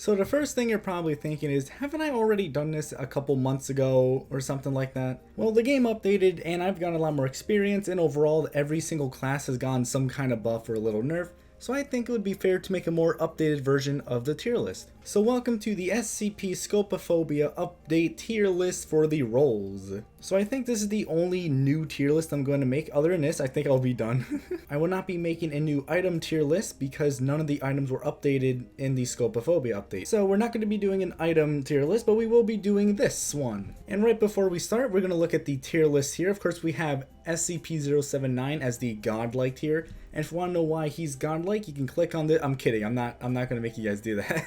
So the first thing you're probably thinking is, haven't I already done this a couple months ago or something like that? Well, the game updated and I've gotten a lot more experience, and overall every single class has gotten some kind of buff or a little nerf. So I think it would be fair to make a more updated version of the tier list. So welcome to the SCP Scopophobia update tier list for the roles. So I think this is the only new tier list I'm going to make. Other than this, I think I'll be done. I will not be making a new item tier list because none of the items were updated in the Scopophobia update. So we're not going to be doing an item tier list, but we will be doing this one. And right before we start, we're going to look at the tier list here. Of course, we have SCP-079 as the godlike tier. And if you want to know why he's godlike, you can click on the... I'm kidding. I'm not going to make you guys do that.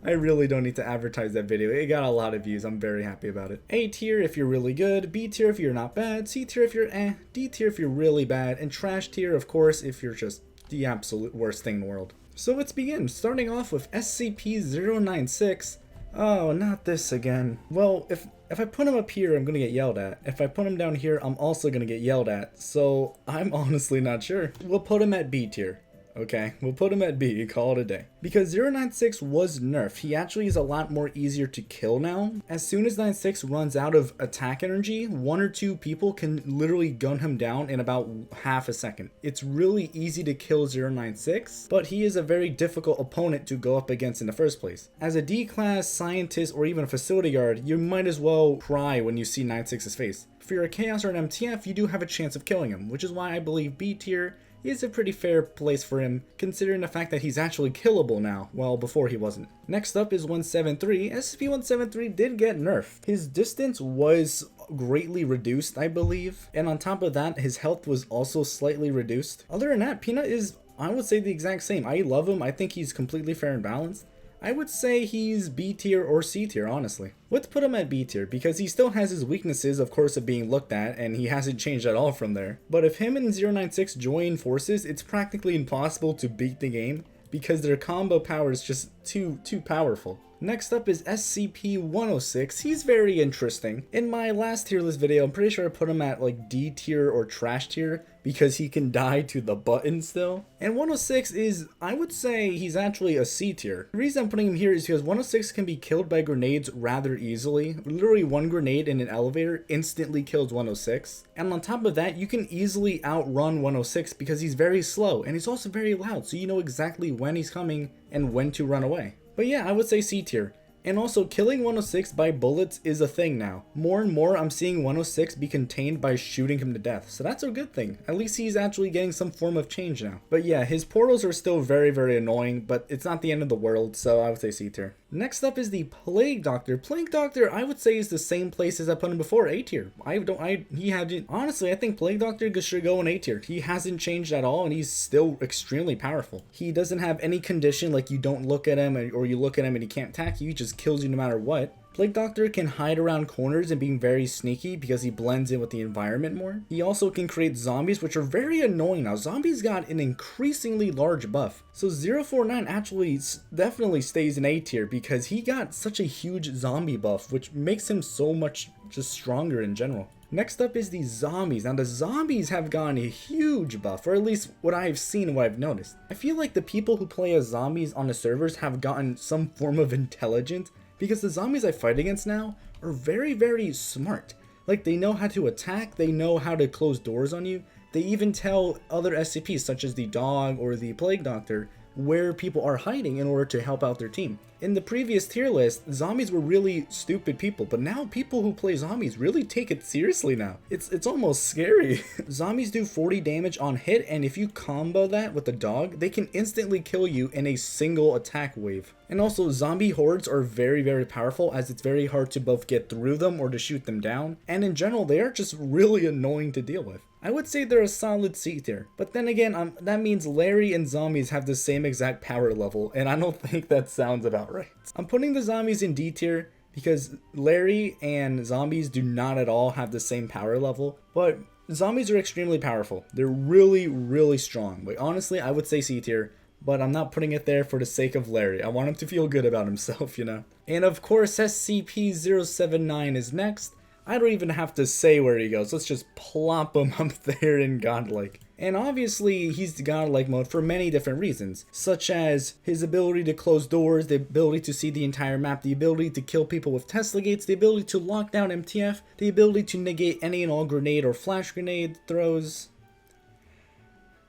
I really don't need to advertise that video. It got a lot of views. I'm very happy about it. A tier if you're really good, B tier if you're not bad, C tier if you're D tier if you're really bad, and trash tier, of course, if you're just the absolute worst thing in the world. So let's begin. Starting off with SCP-096. Oh, not this again. Well, if I put him up here, I'm gonna get yelled at. If I put him down here, I'm also gonna get yelled at. So I'm honestly not sure. We'll put him at B tier. Okay, we'll put him at B, call it a day. Because 096 was nerfed, he actually is a lot more easier to kill now. As soon as 96 runs out of attack energy, 1 or 2 people can literally gun him down in about half a second. It's really easy to kill 096, but he is a very difficult opponent to go up against in the first place. As a D-class scientist or even a facility guard, you might as well cry when you see 96's face. If you're a Chaos or an MTF, you do have a chance of killing him, which is why I believe B tier is a pretty fair place for him, considering the fact that he's actually killable now, while before he wasn't. Next up is 173. SCP-173 did get nerfed. His distance was greatly reduced, I believe, and on top of that, his health was also slightly reduced. Other than that, Peanut is, I would say, the exact same. I love him. I think he's completely fair and balanced. I would say he's B tier or C tier, honestly. Let's put him at B tier because he still has his weaknesses, of course, of being looked at, and he hasn't changed at all from there. But if him and 096 join forces, it's practically impossible to beat the game because their combo power is just too powerful. Next up is SCP-106. He's very interesting. In my last tier list video, I'm pretty sure I put him at like D tier or trash tier because he can die to the button still. And 106 is, I would say he's actually a C tier. The reason I'm putting him here is because 106 can be killed by grenades rather easily. Literally one grenade in an elevator instantly kills 106. And on top of that, you can easily outrun 106 because he's very slow and he's also very loud, so you know exactly when he's coming and when to run away. But yeah, I would say C tier. And also, killing 106 by bullets is a thing now. More and more, I'm seeing 106 be contained by shooting him to death. So that's a good thing. At least he's actually getting some form of change now. But yeah, his portals are still very, very annoying, but it's not the end of the world, so I would say C tier. Next up is the Plague Doctor. Plague Doctor, I would say, is the same place as I put him before, A tier. Honestly, I think Plague Doctor should go in A tier. He hasn't changed at all, and he's still extremely powerful. He doesn't have any condition, like you don't look at him, or you look at him and he can't attack you, he just kills you no matter what. Plague Doctor can hide around corners and being very sneaky because he blends in with the environment more. He also can create zombies, which are very annoying now. Zombies got an increasingly large buff. So 049 actually definitely stays in A tier because he got such a huge zombie buff, which makes him so much just stronger in general. Next up is the zombies. Now the zombies have gotten a huge buff, or at least what I've seen and what I've noticed. I feel like the people who play as zombies on the servers have gotten some form of intelligence because the zombies I fight against now are very, very smart. Like, they know how to attack, they know how to close doors on you. They even tell other SCPs, such as the dog or the Plague Doctor, where people are hiding in order to help out their team. In the previous tier list, zombies were really stupid people, but now people who play zombies really take it seriously now. It's almost scary. Zombies do 40 damage on hit, and if you combo that with a dog, they can instantly kill you in a single attack wave. And also, zombie hordes are very, very powerful, as it's very hard to both get through them or to shoot them down, and in general, they are just really annoying to deal with. I would say they're a solid C tier, but then again, that means Larry and zombies have the same exact power level, and I don't think that sounds about right. I'm putting the zombies in D tier because Larry and zombies do not at all have the same power level, but zombies are extremely powerful. They're really, really strong. Like, honestly, I would say C tier, but I'm not putting it there for the sake of Larry. I want him to feel good about himself, you know? And of course, SCP-079 is next. I don't even have to say where he goes. Let's just plop him up there in godlike. And obviously, he's the godlike mode for many different reasons, such as his ability to close doors, the ability to see the entire map, the ability to kill people with Tesla gates, the ability to lock down MTF, the ability to negate any and all grenade or flash grenade throws,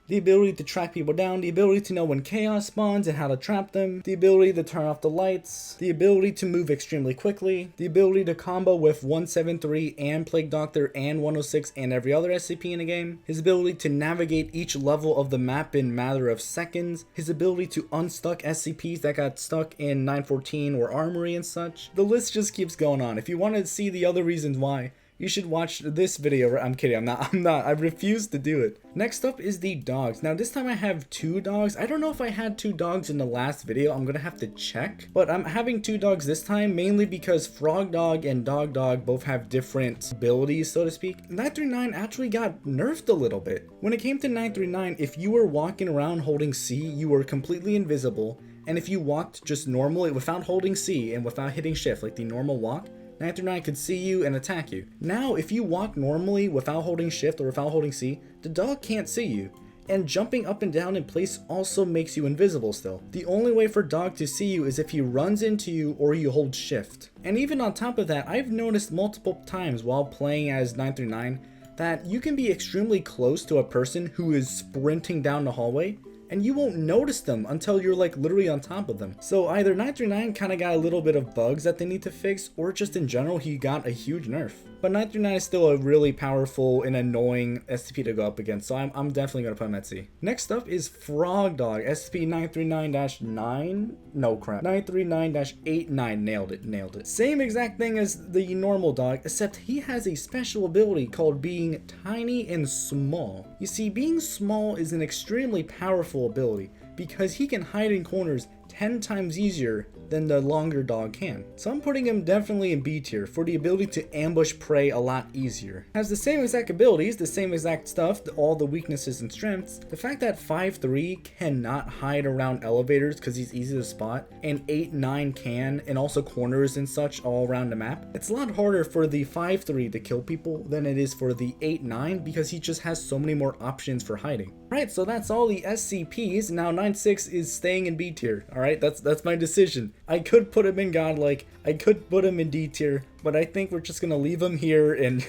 the ability to track people down, the ability to know when chaos spawns and how to trap them, the ability to turn off the lights, the ability to move extremely quickly, the ability to combo with 173 and Plague Doctor and 106 and every other SCP in the game, his ability to navigate each level of the map in a matter of seconds, his ability to unstuck SCPs that got stuck in 914 or Armory and such. The list just keeps going on. If you want to see the other reasons why, you should watch this video. I'm kidding, I'm not. I refuse to do it. Next up is the dogs. Now this time I have 2 dogs. I don't know if I had 2 dogs in the last video. I'm gonna have to check. But I'm having 2 dogs this time, mainly because Frog Dog and Dog Dog both have different abilities, so to speak. 939 actually got nerfed a little bit. When it came to 939, if you were walking around holding C, you were completely invisible. And if you walked just normally without holding C and without hitting shift, like the normal walk, 939 could see you and attack you. Now, if you walk normally without holding shift or without holding C, the dog can't see you. And jumping up and down in place also makes you invisible still. The only way for dog to see you is if he runs into you or you hold shift. And even on top of that, I've noticed multiple times while playing as 939 that you can be extremely close to a person who is sprinting down the hallway, and you won't notice them until you're like literally on top of them. So either 939 kind of got a little bit of bugs that they need to fix, or just in general he got a huge nerf. But 939 is still a really powerful and annoying SCP to go up against, so I'm definitely going to put him at C. Next up is Frog Dog, SCP-939-9, no crap, 939-89, nailed it. Same exact thing as the normal dog, except he has a special ability called being tiny and small. You see, being small is an extremely powerful ability, because he can hide in corners 10 times easier than the longer dog can. So I'm putting him definitely in B tier for the ability to ambush prey a lot easier. Has the same exact abilities, the same exact stuff, all the weaknesses and strengths. The fact that 5-3 cannot hide around elevators because he's easy to spot, and 8-9 can, and also corners and such all around the map. It's a lot harder for the 5-3 to kill people than it is for the 8-9 because he just has so many more options for hiding. Alright, so that's all the SCPs. Now 9-6 is staying in B tier. Alright, that's my decision. I could put him in godlike, I could put him in D tier, but I think we're just gonna leave him here and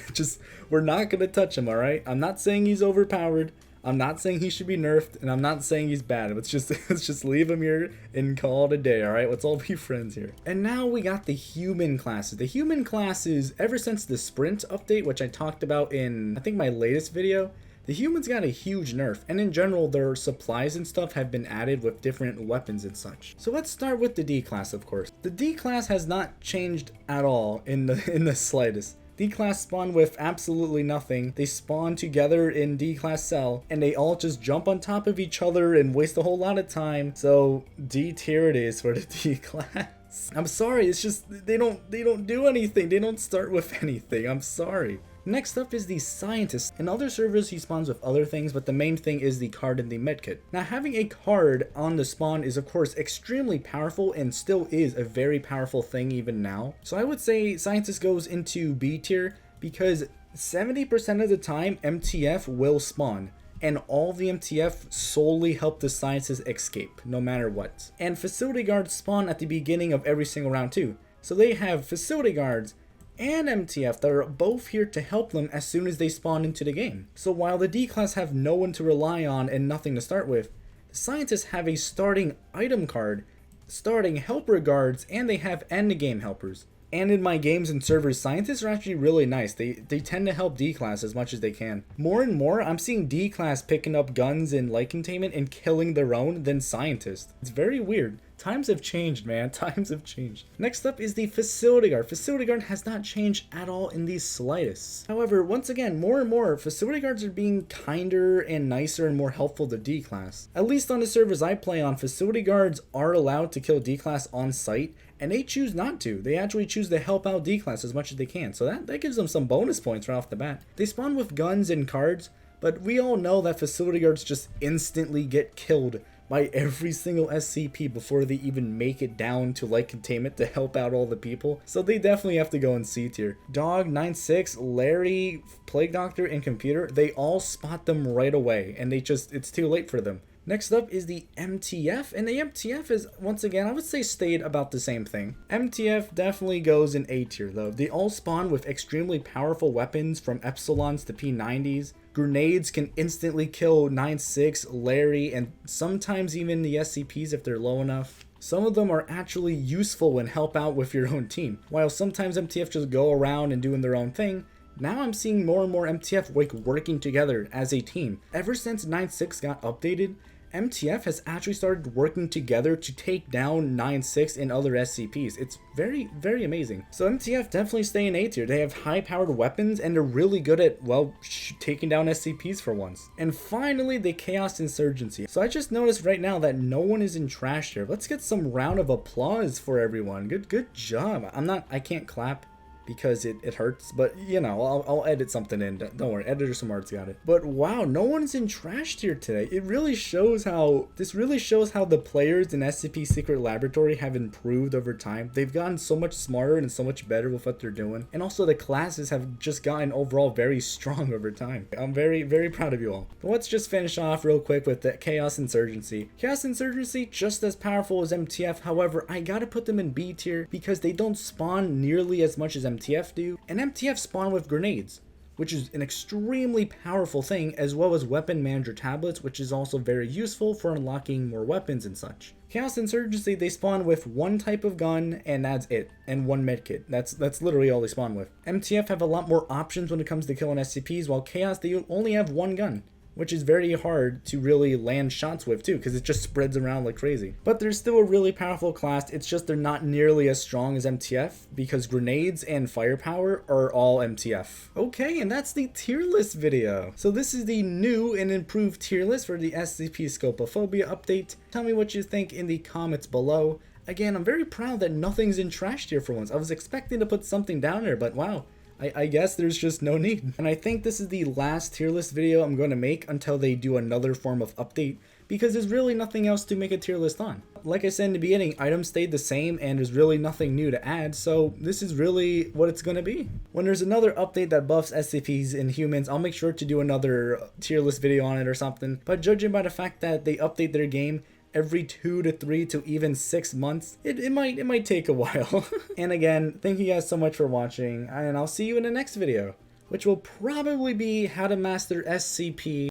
we're not gonna touch him, alright? I'm not saying he's overpowered, I'm not saying he should be nerfed, and I'm not saying he's bad. Let's just leave him here and call it a day, alright? Let's all be friends here. And now we got the human classes. The human classes, ever since the sprint update, which I talked about in, I think, my latest video, the humans got a huge nerf, and in general their supplies and stuff have been added with different weapons and such. So let's start with the D class, of course. The D class has not changed at all in the slightest. D class spawn with absolutely nothing. They spawn together in D class cell, and they all just jump on top of each other and waste a whole lot of time. So D tier it is for the D class. I'm sorry, it's just they don't do anything. They don't start with anything. I'm sorry. Next up is the scientist. In other servers he spawns with other things, but the main thing is the card and the medkit. Now having a card on the spawn is of course extremely powerful and still is a very powerful thing even now. So I would say scientist goes into B tier because 70% of the time MTF will spawn, and all the MTF solely help the scientists escape no matter what. And facility guards spawn at the beginning of every single round too. So they have facility guards and MTF that are both here to help them as soon as they spawn into the game. So while the D class have no one to rely on and nothing to start with, the scientists have a starting item card, starting helper guards, and they have end game helpers. And in my games and servers, scientists are actually really nice. They tend to help D class as much as they can. More and more, I'm seeing D class picking up guns and light containment and killing their own than scientists. It's very weird. Times have changed, man. Times have changed. Next up is the facility guard. Facility guard has not changed at all in the slightest. However, once again, more and more, facility guards are being kinder and nicer and more helpful to D class. At least on the servers I play on, facility guards are allowed to kill D class on site, and they choose not to. They actually choose to help out D class as much as they can. So that gives them some bonus points right off the bat. They spawn with guns and cards, but we all know that facility guards just instantly get killed by every single SCP before they even make it down to light containment to help out all the people. So they definitely have to go in C tier. Dog, 9-6, Larry, Plague Doctor, and Computer, they all spot them right away, and it's too late for them. Next up is the MTF, and the MTF is, once again, I would say stayed about the same thing. MTF definitely goes in A tier though. They all spawn with extremely powerful weapons from Epsilons to P90s. Grenades can instantly kill 9-6, Larry, and sometimes even the SCPs if they're low enough. Some of them are actually useful and help out with your own team, while sometimes MTF just go around and doing their own thing. Now I'm seeing more and more MTF working together as a team. Ever since 9-6 got updated, MTF has actually started working together to take down 9-6 and other SCPs. It's very, very amazing. So MTF definitely stay in A tier. They have high-powered weapons and they're really good at, well, taking down SCPs for once. And finally, the Chaos Insurgency. So I just noticed right now that no one is in trash tier. Let's get some round of applause for everyone. Good job. I can't clap because it hurts, but you know, I'll edit something in. Don't worry, editor smart's got it. But wow, no one's in trash tier today. This really shows how the players in SCP Secret Laboratory have improved over time. They've gotten so much smarter and so much better with what they're doing. And also the classes have just gotten overall very strong over time. I'm very, very proud of you all. But let's just finish off real quick with the Chaos Insurgency. Chaos Insurgency, just as powerful as MTF. However, I gotta put them in B tier because they don't spawn nearly as much as MTF do, and MTF spawn with grenades, which is an extremely powerful thing, as well as weapon manager tablets, which is also very useful for unlocking more weapons and such. Chaos Insurgency, they spawn with one type of gun, and that's it, and one medkit. That's literally all they spawn with. MTF have a lot more options when it comes to killing SCPs, while Chaos, they only have one gun, which is very hard to really land shots with too, because it just spreads around like crazy. But they're still a really powerful class. It's just they're not nearly as strong as MTF, because grenades and firepower are all MTF. Okay, and that's the tier list video. So this is the new and improved tier list for the SCP Scopophobia update. Tell me what you think in the comments below. Again, I'm very proud that nothing's in trash tier for once. I was expecting to put something down there, but wow. I guess there's just no need. And I think this is the last tier list video I'm going to make until they do another form of update, because there's really nothing else to make a tier list on. Like I said in the beginning, items stayed the same and there's really nothing new to add, so this is really what it's going to be. When there's another update that buffs SCPs and humans, I'll make sure to do another tier list video on it or something, but judging by the fact that they update their game every 2 to 3 to even 6 months, it might take a while. And again, thank you guys so much for watching, and I'll see you in the next video, which will probably be how to master SCP.